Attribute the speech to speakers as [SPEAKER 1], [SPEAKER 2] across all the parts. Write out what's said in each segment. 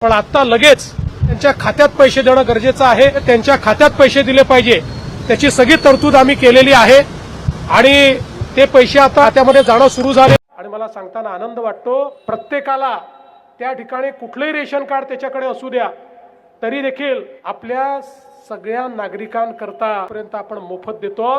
[SPEAKER 1] पण आता लगेच त्यांच्या खात्यात पैसे देणं गरजेचं आहे। त्यांच्या खात्यात पैसे दिले पाहिजे, त्याची सगळी तरतूद आम्ही केलेली आहे आणि ते पैसे आता त्यामध्ये जाणं सुरू झाले। आणि मला सांगताना आनंद वाटतो, प्रत्येकाला त्या ठिकाणी कुठलंही रेशन कार्ड त्याच्याकडे असू द्या तरी देखील आपल्या सगळ्या नागरिकांकरता पर्यंत आपण मोफत देतो।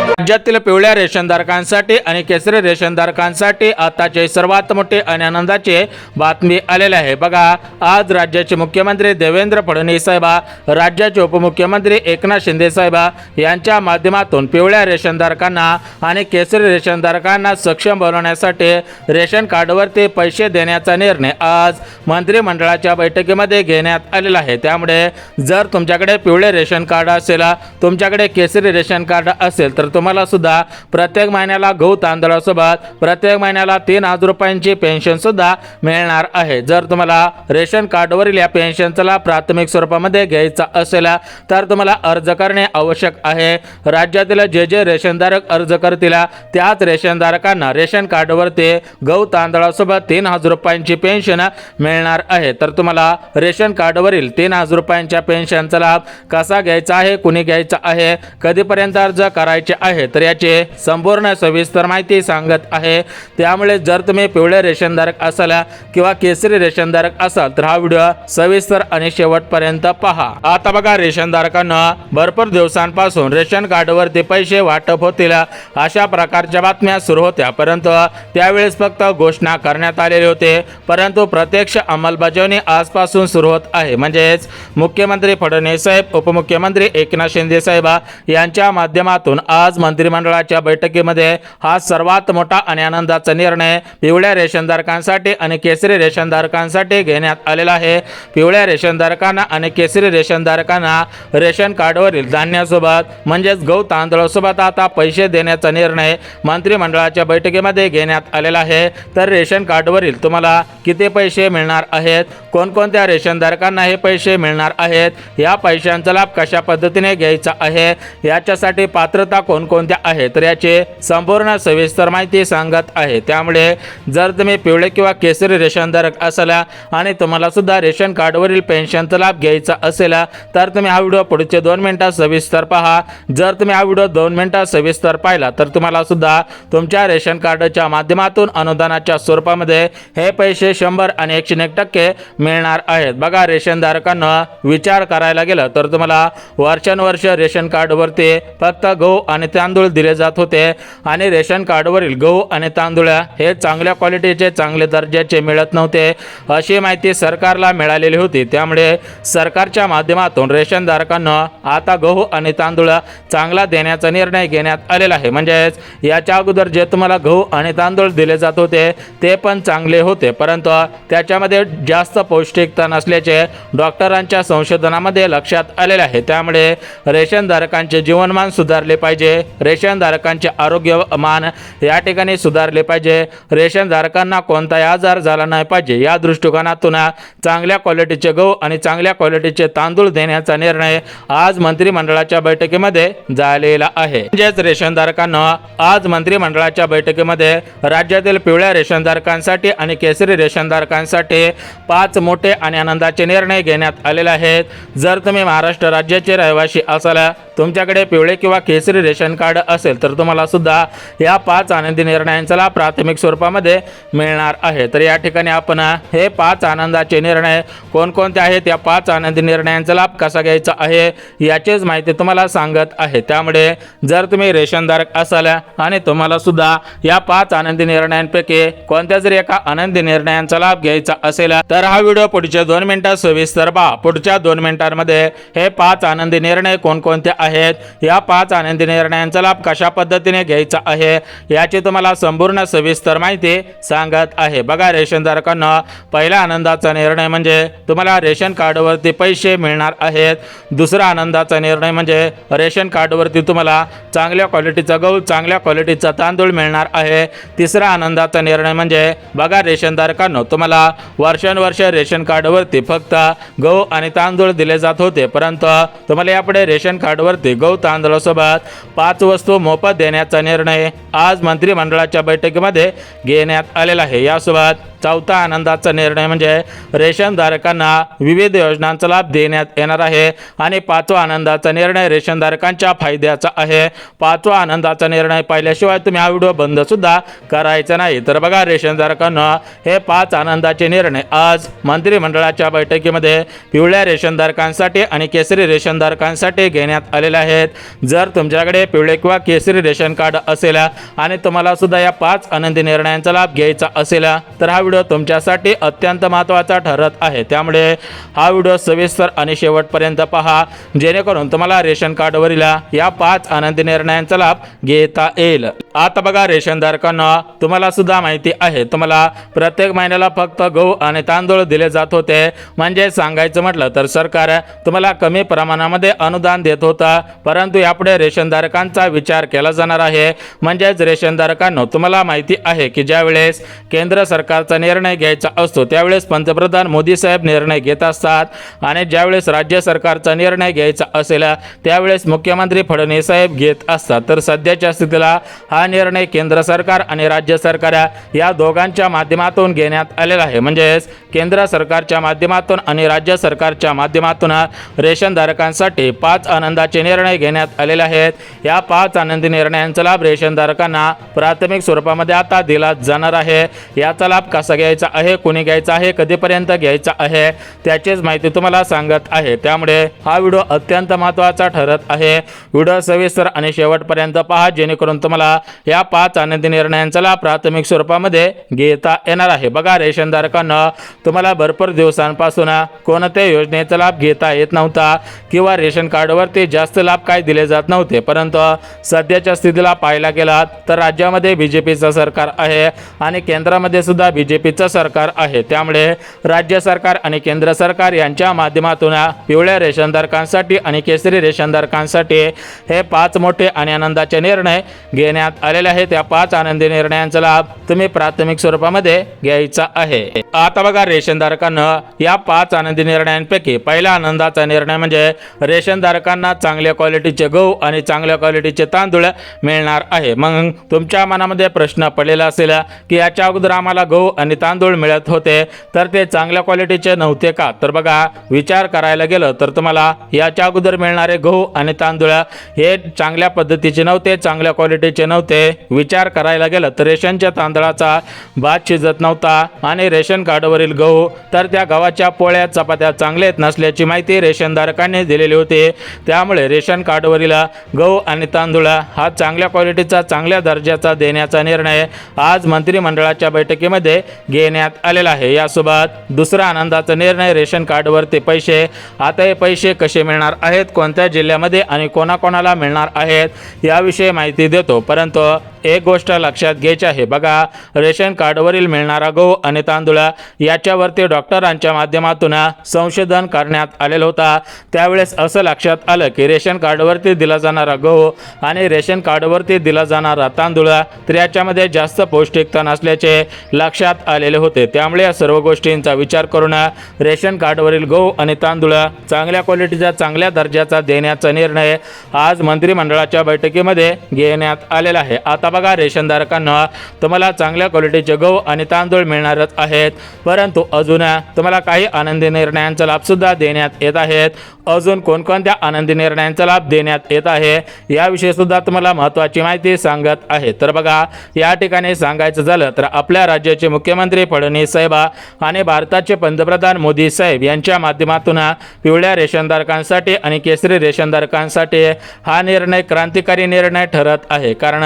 [SPEAKER 2] राज्यातील पिवळ्या रेशनधारकांसाठी आणि केसरी रेशनधारकांसाठी आताचे सर्वात मोठे आणि आनंदाचे बातमी आलेले आहे। बघा, आज राज्याचे मुख्यमंत्री देवेंद्र फडणवीस साहेब, राज्याचे उपमुख्यमंत्री एकनाथ शिंदे साहेब यांच्या माध्यमातून पिवळ्या रेशनधारकांना आणि केसरी रेशनधारकांना सक्षम बनवण्यासाठी रेशन कार्डवरती पैसे देण्याचा निर्णय आज मंत्रिमंडळाच्या बैठकीमध्ये घेण्यात आलेला आहे। त्यामुळे जर तुमच्याकडे पिवळे रेशन कार्ड असेल, तुमच्याकडे केसरी रेशन कार्ड असेल तर तुम्हाला सुद्धा प्रत्येक महिन्याला गहू तांदळासोबत प्रत्येक महिन्याला 3000 रुपयांची पेन्शन सुद्धा मिळणार आहे। जर तुम्हाला रेशन कार्डवरील या पेन्शनचा लाभ प्राथमिक स्वरूपामध्ये घ्यायचा असेल तर तुम्हाला अर्ज करणे आवश्यक आहे। राज्यातील जे रेशनधारक अर्ज करतील त्याच रेशनधारकांना रेशन कार्डवरती गहू तांदळासोबत 3000 रुपयांची पेन्शन मिळणार आहे। तर तुम्हाला रेशन कार्डवरील 3000 रुपयांच्या पेन्शनचा लाभ कसा घ्यायचा आहे, कुणी घ्यायचा आहे, कधीपर्यंत अर्ज करायचे आहे, तर याची संपूर्ण सविस्तर माहिती सांगत आहे। त्यामुळे जर तुम्ही पिवळे रेशनधारक असाल किंवा केसरी रेशनधारक असाल तर हा व्हिडिओ सविस्तर आणि शेवटपर्यंत पहा। आता बघा, रेशनधारकांना भरपूर दिवसांपासून रेशन कार्डवरती पैसे वाटप होतील अशा प्रकारच्या बातम्या सुरू होत्या, परंतु त्यावेळेस फक्त घोषणा करण्यात आलेली होते, परंतु प्रत्यक्ष अंमलबजावणी आजपासून सुरू होत आहे। म्हणजेच मुख्यमंत्री फडणवीस साहेब, उपमुख्यमंत्री एकनाथ शिंदे साहेब यांच्या माध्यमातून आज मंत्रिमंडळाच्या बैठकीमध्ये हा सर्वात मोठा आणि आनंदाचा निर्णय पिवळ्या रेशनधारकांसाठी आणि केसरी रेशनधारकांसाठी घेण्यात आलेला आहे। पिवळ्या रेशनधारकांना आणि केसरी रेशनधारकांना रेशन कार्डवरील धान्यासोबत म्हणजेच गहू तांदळासोबत आता पैसे देण्याचा निर्णय मंत्रिमंडळाच्या बैठकीमध्ये घेण्यात आलेला आहे। तर रेशन कार्डवरील तुम्हाला किती पैसे मिळणार आहेत, कोणकोणत्या रेशनधारकांना हे पैसे मिळणार आहेत, या पैशांचा लाभ कशा पद्धतीने घ्यायचा आहे, याच्यासाठी पात्रता कोणकोणत्या आहे, तर याची संपूर्ण सविस्तर माहिती सांगत आहे। त्यामुळे जर तुम्ही पिवळे किंवा केसरी रेशनधारक असाल आणि तुम्हाला सुद्धा रेशन कार्डवरील पेन्शनचा लाभ घ्यायचा असेल तर तुम्ही हा व्हिडिओ पुढचे 2 मिनिटात सविस्तर पहा। जर तुम्ही हा व्हिडिओ 2 मिनिटात सविस्तर पाहिला तर तुम्हाला सुद्धा तुमच्या रेशन कार्डच्या माध्यमातून अनुदानाच्या स्वरूपामध्ये हे पैसे 100 आणि 101% मिळणार आहेत। बघा, रेशनधारकांना विचार करायला गेलं तर तुम्हाला वर्षानुवर्ष रेशन कार्डवरती फक्त गहू आणि तांदूळ दिले जात होते आणि रेशन कार्डवरील गहू आणि तांदूळ हे चांगल्या क्वालिटीचे, चांगले दर्जाचे मिळत नव्हते अशी माहिती सरकारला मिळालेली होती। त्यामुळे सरकारच्या माध्यमातून रेशनधारकांना आता गहू आणि तांदूळ चांगला देण्याचा निर्णय घेण्यात आलेला आहे। म्हणजेच याच्या अगोदर जे तुम्हाला गहू आणि तांदूळ दिले जात होते ते पण चांगले होते, परंतु त्याच्यामध्ये जास्त पौष्टिकता नसल्याचे डॉक्टरांच्या संशोधनामध्ये लक्षात आलेले आहे। त्यामुळे रेशनधारकांचे जीवनमान सुधारले पाहिजे, रेशनधारकांचे आरोग्यमान या ठिकाणी सुधारले पाहिजे, रेशनधारकांना कोणताही आजार झाला नाही पाहिजे या दृष्टिकोनातून चांगल्या क्वालिटीचे गहू आणि चांगल्या क्वालिटीचे तांदूळ देण्याचा निर्णय आज मंत्रिमंडळाच्या बैठकीमध्ये झालेला आहे। म्हणजेच रेशनधारकांना आज मंत्रिमंडळाच्या बैठकीमध्ये राज्यातील पिवळ्या रेशनधारकांसाठी आणि केसरी रेशनधारकांसाठी 5 मोठे आणि आनंदाचे निर्णय घेण्यात आलेले आहेत। जर तुम्ही महाराष्ट्र राज्याचे रहिवासी असाल, तुमच्याकडे पिवळे किंवा केसरी रेशन कार्ड असेल तर तुम्हाला सुद्धा या 5 आनंदी निर्णयांचा लाभ प्राथमिक स्वरूपामध्ये मिळणार आहे। तर या ठिकाणी आपण हे 5 आनंदाचे निर्णय कोणकोणते आहेत, या 5 आनंदी निर्णयांचा लाभ कसा घ्यायचा आहे याचीच माहिती तुम्हाला सांगत आहे। त्यामुळे जर तुम्ही रेशनधारक असाल आणि तुम्हाला सुद्धा या 5 आनंदी निर्णयांपैकी कोणत्या जरी एका आनंदी निर्णयांचा लाभ घ्यायचा असेल तर हा व्हिडिओ पुढच्या 2 मिनिटात सविस्तर पहा। पुढच्या 2 मिनिटांमध्ये हे 5 आनंदी निर्णय कोणकोणते आहेत, या 5 आनंदी निर्णयांचा लाभ कशा पद्धतीने घ्यायचा आहे याची तुम्हाला संपूर्ण सविस्तर माहिती सांगत आहे। बघा, रेशनधारकांना पहिला आनंदाचा निर्णय म्हणजे तुम्हाला रेशन कार्डवरती पैसे मिळणार आहेत। दुसरा आनंदाचा निर्णय म्हणजे रेशन कार्डवरती तुम्हाला चांगल्या क्वालिटीचा गहू, चांगल्या क्वालिटीचा तांदूळ मिळणार आहे। तिसरा आनंदाचा निर्णय म्हणजे बघा, रेशनधारकांना तुम्हाला वर्षानुवर्ष रेशन कार्डवरती फक्त गहू आणि तांदूळ दिले जात होते, परंतु तुम्हाला यापुढे रेशन कार्डवर कार्डवरती गहू तांदळासोबत 5 वस्तू मोफत देण्याचा निर्णय आज मंत्रिमंडळाच्या बैठकीमध्ये घेण्यात आलेला आहे। यासोबत चौथा आनंदाचा निर्णय म्हणजे रेशनधारकांना विविध योजनांचा लाभ देण्यात येणार आहे आणि पाचवा आनंदाचा निर्णय रेशनधारकांच्या फायद्याचा आहे। पाचवा आनंदाचा निर्णय पाहिल्याशिवाय तुम्ही हा व्हिडिओ बंद सुद्धा करायचा नाही। तर बघा रेशनधारकांना हे 5 आनंदाचे निर्णय आज मंत्रिमंडळाच्या बैठकीमध्ये पिवळ्या रेशनधारकांसाठी आणि केसरी रेशनधारकांसाठी घेण्यात आलेले आहेत। जर तुमच्याकडे पिवळे किंवा केसरी रेशन कार्ड असेल आणि तुम्हाला सुद्धा या 5 आनंदी निर्णयांचा लाभ घ्यायचा असेल तर हा व्हिडिओ तुमच्यासाठी अत्यंत महत्त्वाचा ठरत आहे। त्यामुळे हा व्हिडिओ सविस्तर आणि शेवटपर्यंत पहा जेणेकरून तुम्हाला रेशन कार्डवरील या 5 आनंदी निर्णयांचा लाभ घेता येईल। आता बघा रेशनधारकांना तुम्हाला सुद्धा माहिती आहे तुम्हाला प्रत्येक महिन्याला फक्त गहू आणि तांदूळ दिले जात होते। म्हणजे सांगायचं म्हटलं तर सरकार तुम्हाला कमी प्रमाणामध्ये अनुदान देत होता, परंतु यापुढे रेशनधारकांचा विचार केला जाणार आहे। म्हणजेच रेशनधारकांना तुम्हाला माहिती आहे की ज्यावेळेस केंद्र सरकारचा निर्णय घ्यायचा असतो त्यावेळेस पंतप्रधान मोदी साहेब निर्णय घेत असतात आणि ज्यावेळेस राज्य सरकारचा निर्णय घ्यायचा असेल त्यावेळेस मुख्यमंत्री फडणवीस साहेब घेत असतात। तर सध्याच्या स्थितीला हा निर्णय केंद्र सरकार आणि राज्य सरकार या दोघांच्या माध्यमातून घेण्यात आलेला आहे। म्हणजेच केंद्र सरकारच्या माध्यमातून आणि राज्य सरकारच्या माध्यमातून रेशनधारकांसाठी 5 आनंदाचे निर्णय घेण्यात आलेले आहेत। या 5 आनंदी निर्णयांचा लाभ रेशनधारकांना प्राथमिक स्वरूपामध्ये आता दिला जाणार आहे। याचा लाभ कसा घ्यायचा आहे, कोणी घ्यायचा आहे, कधीपर्यंत घ्यायचा आहे त्याचीच माहिती तुम्हाला सांगत आहे। त्यामुळे हा व्हिडिओ अत्यंत महत्त्वाचा ठरत आहे। व्हिडिओ सविस्तर आणि शेवटपर्यंत पहा जेणेकरून तुम्हाला या 5 आनंदी निर्णयांचा लाभ प्राथमिक स्वरूपामध्ये घेता येणार आहे। बघा रेशनधारकांना तुम्हाला भरपूर दिवसांपासून कोणत्या योजनेचा लाभ घेता येत नव्हता किंवा रेशन कार्डवरती जास्त लाभ काय दिले जात नव्हते, परंतु सध्याच्या स्थितीला पाहायला गेलात तर राज्यामध्ये बीजेपीचं सरकार आहे आणि केंद्रामध्ये सुद्धा बीजेपीचं सरकार आहे। त्यामुळे राज्य सरकार आणि केंद्र सरकार यांच्या माध्यमातून पिवळ्या रेशनधारकांसाठी आणि केसरी रेशनधारकांसाठी हे 5 मोठे आणि आनंदाचे निर्णय घेण्यात आलेले आहेत। त्या 5 आनंदी निर्णयांचा लाभ तुम्ही प्राथमिक स्वरूपामध्ये घ्यायचा आहे। आता बघा रेशनधारकांना या 5 आनंदी निर्णयांपैकी पहिला आनंदाचा निर्णय म्हणजे रेशनधारकांना चांगल्या क्वालिटीचे गहू आणि चांगल्या क्वालिटीचे तांदूळ मिळणार आहे। मग तुमच्या मनामध्ये प्रश्न पडलेला असेल की याच्या अगोदर आम्हाला गहू आणि तांदूळ मिळत होते तर ते चांगल्या क्वालिटीचे नव्हते का? तर बघा विचार करायला गेलं तर तुम्हाला याच्या अगोदर मिळणारे गहू आणि तांदूळ हे चांगल्या पद्धतीचे नव्हते, चांगल्या क्वालिटीचे नव्हते। विचार करायला गेलं तर रेशनच्या तांदळाचा भात शिजत नव्हता आणि रेशन कार्डवरील गहू तर त्या गव्हाच्या पोळ्या चपात्या चांगल्या नसल्याची माहिती रेशनधारकांनी दिलेली होती। त्यामुळे रेशन कार्डवरील गहू आणि तांदूळ हा चांगल्या क्वालिटीचा, चांगल्या दर्जाचा देण्याचा निर्णय आज मंत्रिमंडळाच्या बैठकीमध्ये घेण्यात आलेला आहे। यासोबत दुसरा आनंदाचा निर्णय रेशन कार्डवरती पैसे, आता हे पैसे कसे मिळणार आहेत, कोणत्या जिल्ह्यामध्ये आणि कोणाकोणाला मिळणार आहेत याविषयी माहिती देतो। परंतु एक गोष्ट लक्षात घ्यायची आहे, बघा रेशन कार्डवरील मिळणारा गहू आणि तांदूळ याच्यावरती डॉक्टरांच्या माध्यमातून संशोधन करण्यात आलेलं होता। त्यावेळेस असं लक्षात आलं की रेशन कार्डवरती दिला जाणारा गहू आणि रेशन कार्डवरती दिला जाणारा तांदूळ तर याच्यामध्ये जास्त पौष्टिकता नसल्याचे लक्षात आलेले होते। त्यामुळे या सर्व गोष्टींचा विचार करून रेशन कार्डवरील गहू आणि तांदूळ चांगल्या क्वालिटीचा, चांगल्या दर्जाचा देण्याचा निर्णय आज मंत्रिमंडळाच्या बैठकीमध्ये घेण्यात आलेला आहे। आता बघा रेशनधारकांना तुम्हाला चांगल्या क्वालिटीचे गहू आणि तांदूळ मिळणारच आहेत, परंतु अजून तुम्हाला काही आनंदी निर्णयांचा लाभ सुद्धा देण्यात येत आहेत। अजून कोणकोणत्या आनंदी निर्णयांचा लाभ देण्यात येत आहे याविषयी सुद्धा तुम्हाला महत्त्वाची माहिती सांगत आहे। तर बघा या ठिकाणी सांगायचं झालं तर आपल्या राज्याचे मुख्यमंत्री फडणवीस साहेब आणि भारताचे पंतप्रधान मोदी साहेब यांच्या माध्यमातून पिवळ्या रेशनधारकांसाठी आणि केसरी रेशनधारकांसाठी हा निर्णय क्रांतिकारी निर्णय ठरत आहे। कारण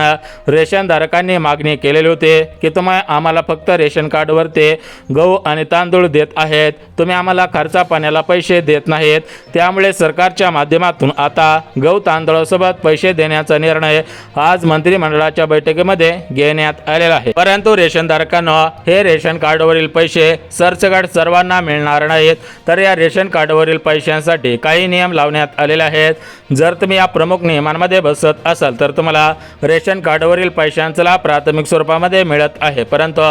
[SPEAKER 2] रेशनधारकांनी मागणी केलेली होती की तुम्ही आम्हाला फक्त रेशन कार्डवरती गहू आणि तांदूळ देत आहेत, तुम्ही आम्हाला खर्चा पाण्याला पैसे देत नाहीत। त्यामुळे सरकारच्या माध्यमातून आता गहू तांदळासोबत पैसे देण्याचा निर्णय आज मंत्रिमंडळाच्या बैठकीमध्ये घेण्यात आलेला आहे। परंतु रेशनधारकांना हे रेशन कार्डवरील पैसे सरसकट सर्वांना मिळणार नाहीत, तर या रेशन कार्डवरील पैशांसाठी काही नियम लावण्यात आलेले आहेत। जर तुम्ही या प्रमुख नियमांमध्ये बसत असाल तर तुम्हाला रेशन कार्डवरील कार्डवरील पैशांचा लाभ प्राथमिक स्वरूपामध्ये मिळत आहे, परंतु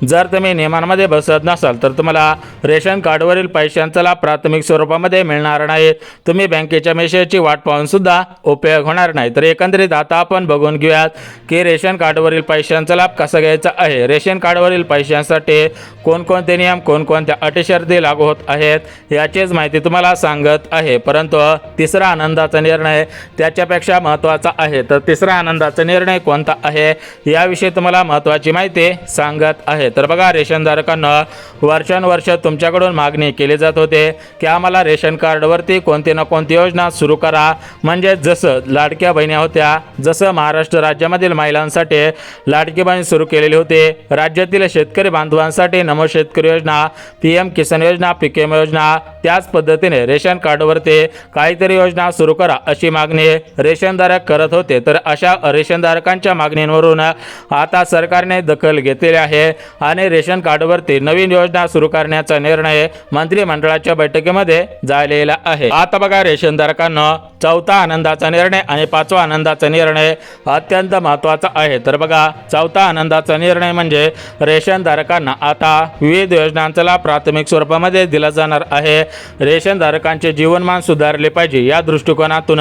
[SPEAKER 2] जर तुम्ही नियमांमध्ये बसत नसाल तर तुम्हाला रेशन कार्डवरील पैशांचा लाभ प्राथमिक स्वरूपामध्ये मिळणार नाही. तुम्ही बँकेच्या मेसेजची वाट पाहून सुद्धा उपयोग होणार नाही. तर एकंदरीत आता आपण बघून घेऊयात की रेशन कार्डवरील पैशांचा लाभ कसा घ्यायचा आहे. रेशन कार्डवरील पैशांसाठी कोणकोणते नियम, कोणकोणत्या अटी शर्ती लागू होत आहेत याचीच माहिती तुम्हाला सांगत आहे. परंतु तिसरा आनंदाचा निर्णय त्याच्यापेक्षा महत्त्वाचा आहे. तर तिसरा आनंदाचा निर्णय कोणता आहे याविषयी तुम्हाला महत्त्वाची माहिती सांगत आहे. तर बघा, रेशनधारकांना वर्षानुवर्ष तुमच्याकडून मागणी केली जात होते की आम्हाला रेशन कार्डवरती कोणती ना कोणती योजना सुरू करा. म्हणजे जसं लाडक्या बहिणी होत्या, जसं महाराष्ट्र राज्यामधील महिलांसाठी लाडकी बहीण सुरू केलेली होती, राज्यातील शेतकरी बांधवांसाठी नमो शेतकरी योजना, PM किसान योजना, PKM योजना, त्याच पद्धतीने रेशन कार्डवरती काहीतरी योजना सुरू करा अशी मागणी रेशनधारक करत होते. तर अशा रेशनधारकांच्या मागणींवरून आता सरकारने दखल घेतलेली आहे आणि रेशन कार्डवरती नवीन योजना सुरू करण्याचा निर्णय मंत्रिमंडळाच्या बैठकीमध्ये झालेला आहे. आता बघा, रेशनधारकांना चौथा आनंदाचा निर्णय आणि पाचवा आनंदाचा निर्णय अत्यंत महत्त्वाचा आहे. तर बघा, चौथा आनंदाचा निर्णय म्हणजे रेशनधारकांना आता विविध योजनांचा लाभ प्राथमिक स्वरूपामध्ये दिला जाणार आहे. रेशनधारकांचे जीवनमान सुधारले पाहिजे या दृष्टिकोनातून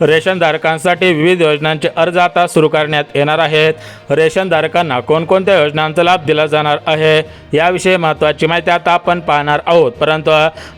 [SPEAKER 2] रेशनधारकांसाठी विविध योजनांचे अर्ज आता सुरू करण्यात येणार आहेत. रेशनधारकांना कोणकोणत्या योजनांचा लाभ दिला जाणार आहे याविषयी महत्त्वाची माहिती आता आपण पाहणार आहोत. परंतु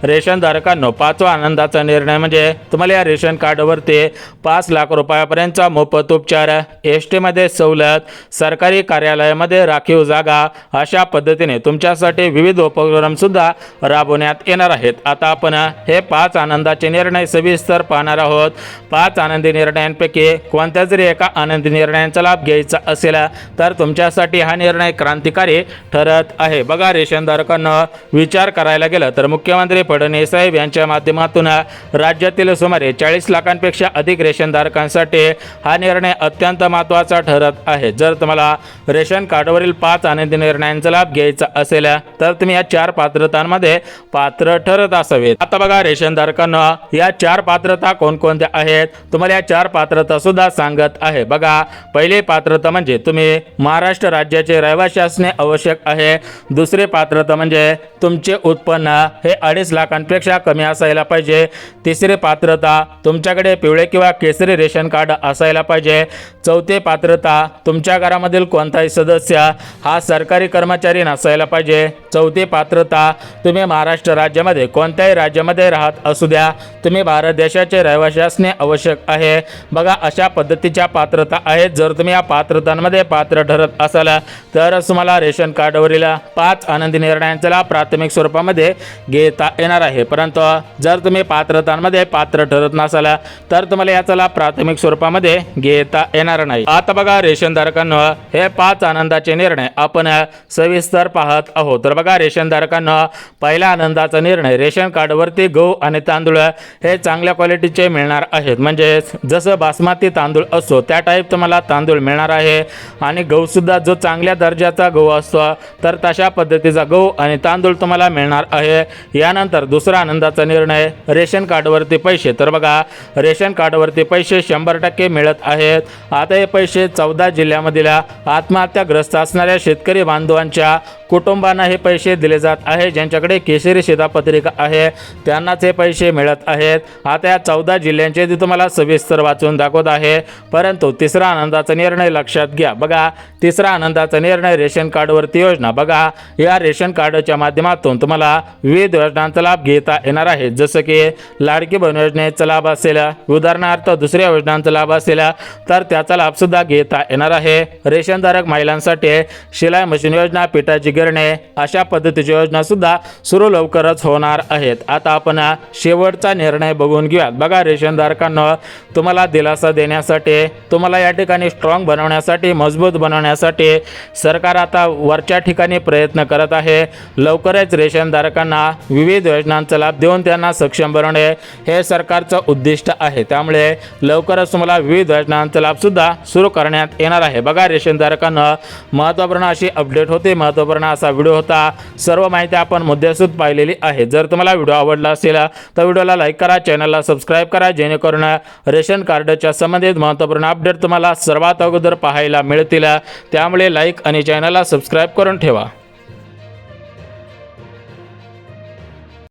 [SPEAKER 2] रेशनधारकांना पाचवा आनंदाचा निर्णय म्हणजे तुम्हाला या रेशन कार्डवरती 5 लाख रुपयापर्यंतचा मोफत उपचार, ST मध्ये सवलत, सरकारी कार्यालयामध्ये राखीव जागा, अशा पद्धतीने तुमच्यासाठी विविध उपक्रम सुद्धा राबवण्यात येणार आहेत. आता आपण हे 5 आनंदाचे निर्णय सविस्तर पाहणार आहोत. 5 आनंदी निर्णयांपैकी कोणत्या जरी एका आनंदी निर्णयाचा लाभ घ्यायचा असेल तर तुमच्यासाठी हा निर्णय क्रांतिकारी ठरत आहे. बघा, रेशनधारकांना विचार करायला गेलं तर मुख्यमंत्री फडणवीस साहेब यांच्या माध्यमातून राज्यातील सुमारे 40 लाखांपेक्षा अधिक रेशनधारकांसाठी हा निर्णय अत्यंत महत्त्वाचा ठरत आहे. जर तुम्हाला रेशन कार्डवरील 5 आनंदी निर्णयांचा लाभ घ्यायचा असेल तर तुम्ही या 4 पात्रतांमध्ये पात्र ठरत असावेत. आता बघा, रेशनधारकांना या 4 पात्रता कोणकोणत्या आहेत तुम्हाला या 4 पात्रता सुद्धा सांगत आहे. बघा, पहिली पात्रता म्हणजे तुम्ही महाराष्ट्र राज्याचे रहिवासी असणे आवश्यक आहे. दुसरी पात्रता म्हणजे तुमचे उत्पन्न हे 2.5 लाखांपेक्षा कमी असायला पाहिजे. तिसरी पात्रता तुमच्याकडे पिवळे किंवा केसरी रेशन कार्ड असायला पाहिजे. चौथी पात्रता तुमच्या घरामधील कोणताही सदस्य हा सरकारी कर्मचारी नसायला पाहिजे. चौथी पात्रता तुम्ही महाराष्ट्र राज्यामध्ये कोणत्याही राज्यामध्ये राहत असू द्या, तुम्ही भारत देशाचे रहिवासी असणे आवश्यक आहे. बघा, अशा पद्धतीच्या पात्रता आहेत. जर तुम्ही या पात्रतांमध्ये पात्र ठरत असाल तर तुम्हाला रेशन कार्डवरील 5 आनंदी निर्णयांचा लाभ प्राथमिक स्वरूपामध्ये घेता येणार आहे. परंतु जर तुम्ही पात्रतांमध्ये पात्र ठरत नसाल तर तुम्हाला याचा लाभ प्राथमिक स्वरूपामध्ये घेता येणार नाही. आता बघा, रेशनधारकांना हे 5 आनंदाचे निर्णय आपण सविस्तर पाहत आहोत. तर बघा, रेशनधारकांना पहिला आनंदाचा निर्णय, रेशन कार्डवरती गहू आणि तांदूळ हे चांगल्या क्वालिटीचे मिळणार आहेत. म्हणजे जसं बासमती तांदूळ असतो त्या टाईप तुम्हाला तांदूळ मिळणार आहे आणि गहू सुद्धा जो चांगल्या दर्जाचा गहू असतो तर तशा पद्धतीचा गहू आणि तांदूळ तुम्हाला मिळणार आहे. यानंतर दुसरा आनंदाचा निर्णय, रेशन कार्डवरती पैसे. तर बघा, रेशन कार्डवरती पैसे 100% मिळत आहेत. आता हे पैसे 14 जिल्ह्यामधील आत्महत्याग्रस्त असणाऱ्या शेतकरी बांधवांच्या कुटुंबांना हे पैसे दिले जात आहे. ज्यांच्याकडे केसरी शिधापत्रिका आहे त्यांनाच हे पैसे मिळत आहेत. आता या 14 जिल्ह्यांचे ते तुम्हाला सविस्तर वाचून दाखवत आहे. परंतु तिसरा आनंदाचा निर्णय लक्षात घ्या. बघा, तिसरा आनंदाचा निर्णय, रेशन कार्डवरती योजना. बघा, या रेशन कार्डच्या माध्यमातून तुम्हाला विविध योजनांचा लाभ घेता येणार आहे. जसं की लाडकी बहीण योजनेचा लाभ असेल, उदाहरणार्थ दुसऱ्या योजनांचा लाभ असेल तर त्याचा लाभ सुद्धा घेता येणार आहे. रेशनधारक महिलांसाठी शिलाई मशीन योजना, पिठाची गिरणे, अशा पद्धतीच्या योजना सुद्धा सुरू लवकरच होणार आहेत. आता आपण शेवटचा निर्णय बघून घेऊयात. बघा, रेशनधारकांना तुम्हाला दिलासा देण्यासाठी, तुम्हाला या ठिकाणी स्ट्रॉंग बनवण्यासाठी, मजबूत बनवण्यासाठी सरकार आता वरच्या ठिकाणी प्रयत्न करत आहे. लवकरच रेशनधारकांना विविध योजनांचा लाभ देऊन त्यांना सक्षम बनवणे हे सरकारचं उद्दिष्ट आहे. त्यामुळे लवकरच तुम्हाला विविध योजनांचा लाभ सुद्धा सुरू करण्यात येणार आहे. बघा, रेशनधारकांना महत्त्वपूर्ण अशी अपडेट होते, महत्त्वपूर्ण असा व्हिडिओ होता. सर्व माहिती आपण मुद्देसूद पाहिलेली आहे. जर तुम्हाला व्हिडिओ आवडला असेल तर व्हिडिओला लाईक करा, चॅनलला सबस्क्राईब करा, जेणेकरून रेशन कार्डच्या संबंधित महत्त्वपूर्ण अपडेट तुम्हाला सर्वात अगोदर अगोदर पाहायला मिळतील. त्यामुळे लाईक आणि चॅनलला सबस्क्राईब करून ठेवा.